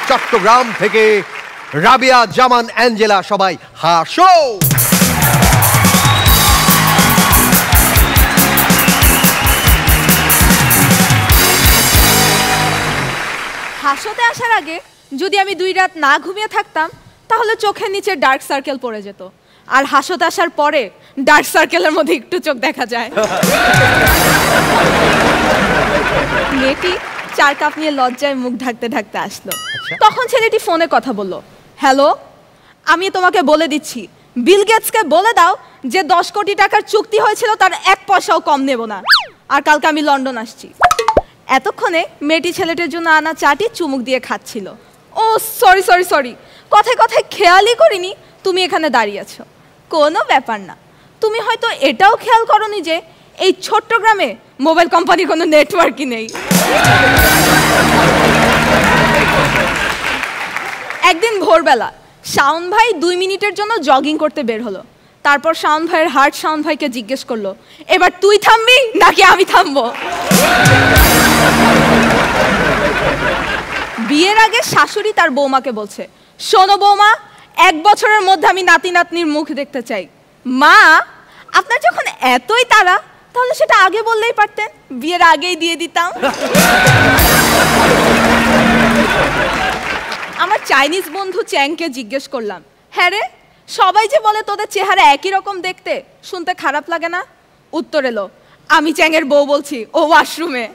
চট্টগ্রাম থেকে রাবিয়া জামান অ্যাঞ্জেলা, সবাই হাসো। হাসতে আসার আগে যদি আমি 2 রাত না ঘুমিয়ে থাকতাম তাহলে চোখের নিচে ডার্ক সার্কেল পড়ে যেত, আর হাসতে আসার পরে ডার্ক সার্কেলের মধ্যে একটু চোখ দেখা যায়। মেয়েটি 4 কাপ নিয়ে লজ্জায় মুখ ঢাকতে ঢাকতে আসলো। তখন ছেলেটি ফোনে কথা বলল, হ্যালো, আমি তোমাকে বলে দিচ্ছি, বিল গেটসকে বলে দাও যে 10 কোটি টাকার চুক্তি হয়েছিল তার 1 পয়সাও কম নেব না, আর কালকে আমি লন্ডন আসছি। এতক্ষণে মেয়েটি ছেলেটির জন্য আনা চাটি চুমুক দিয়ে খাচ্ছিল। ও সরি সরি সরি, কথায় কথায় খেয়ালই করিনি তুমি এখানে দাঁড়িয়ে আছো। কোনো ব্যাপার না, তুমি হয়তো এটাও খেয়াল করোনি যে এই ছোট্ট গ্রামে মোবাইল কোম্পানির কোনো নেটওয়ার্কই নেই। একদিন ভোরবেলা শাওন ভাই 2 মিনিটের জন্য জগিং করতে বের হলো। তারপর শাওন ভাইয়ের হার্ট শাওন ভাইকে জিজ্ঞেস করলো, এবার তুই থামবি নাকি আমি থামবো? বিয়ের আগে শাশুড়ি তার বৌমাকে বলছে, শোনো বৌমা, 1 বছরের মধ্যে আমি নাতি নাতনির মুখ দেখতে চাই। মা, আপনার যখন এতই তাড়া তাহলে সেটা আগে বললেই পারতেন, বিয়ের আগেই দিয়ে দিতাম। আমার চাইনিজ বন্ধু চ্যাংকে জিজ্ঞেস করলাম, হ্যাঁ রে, সবাই যে বলে তোদের চেহারা একই রকম দেখতে, শুনতে খারাপ লাগে না? উত্তর এলো, আমি চ্যাংয়ের বউ বলছি, ও ওয়াশরুমে।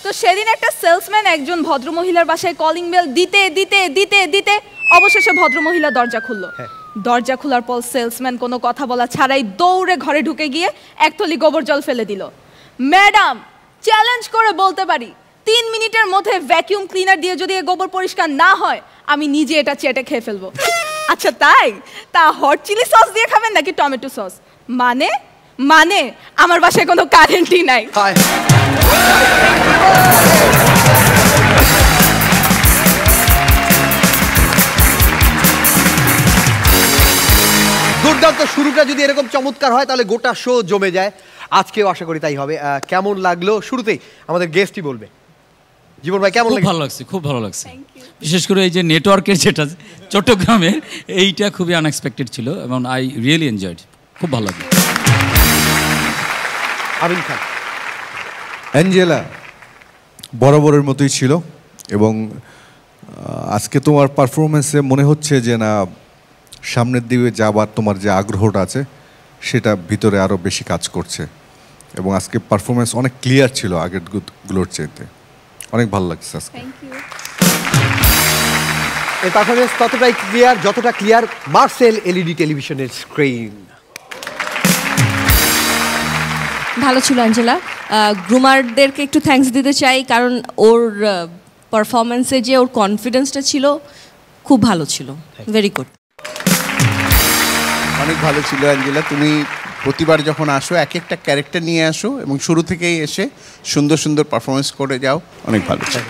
তো সেদিন একটা সেলসম্যান একজন ভদ্রমহিলার বাসায় কলিং বেল দিতে দিতে দিতে দিতে অবশেষে ভদ্রমহিলা দরজা খুললো। দরজা খোলার পর সেলসম্যান কোনো কথা বলা ছাড়াই দৌড়ে ঘরে ঢুকে গিয়ে 1 থলি গোবর জল ফেলে দিল। ম্যাডাম, চ্যালেঞ্জ করে বলতে পারি, 3 মিনিটের মধ্যে ভ্যাকিউম ক্লিনার দিয়ে যদি এই গোবর পরিষ্কার না হয় আমি নিজে এটা চেটে খেয়ে ফেলবো। আচ্ছা তাই? তা হট চিলি সস দিয়ে খাবেন নাকি টমেটো সস? মানে মানে আমার বাসায় কোনো কারেন্টই নাই। দুর্দান্ত শুরুটা যদি এরকম চমৎকার হয় তাহলে গোটা শো জমে যায়। আজকেও আশা করি তাই হবে। কেমন লাগলো শুরুতেই আমাদের গেস্টই বলবে। জীবন ভাই কেমন লাগলো? ভালো লাগছে, খুব ভালো লাগছে। বিশেষ করে এই যে নেটওয়ার্কের যেটা চট্টগ্রামের, এইটা খুবই আনএক্সপেক্টেড ছিল এবং আই রিয়েলি এনজয়েড, খুব ভালো লাগলো। আমিন খান। অ্যাঞ্জেলা বরাবরের মতোই ছিল এবং আজকে তোমার পারফরমেন্সে মনে হচ্ছে যে না, সামনের দিকে যাবার তোমার যে আগ্রহটা আছে সেটা ভিতরে আরও বেশি কাজ করছে এবং আজকে পারফরমেন্স অনেক ক্লিয়ার ছিল আগের গুলোর চাইতে। অনেক ভালো লাগছে আজকে। এই পারফরমেন্স ততটাই ক্লিয়ার যতটা ক্লিয়ার মার্সেল এলইডি টেলিভিশনের স্ক্রিন। ভালো ছিল অ্যাঞ্জেলা। গ্রুমারদেরকে একটু থ্যাঙ্কস দিতে চাই, কারণ ওর পারফরমেন্সে যে ওর কনফিডেন্সটা ছিল খুব ভালো ছিল। Very good. অনেক ভালো ছিল অ্যাঞ্জেলা। তুমি প্রতিবার যখন আসো এক একটা ক্যারেক্টার নিয়ে আসো এবং শুরু থেকেই এসে সুন্দর সুন্দর পারফরমেন্স করে যাও। অনেক ভালো ছিল।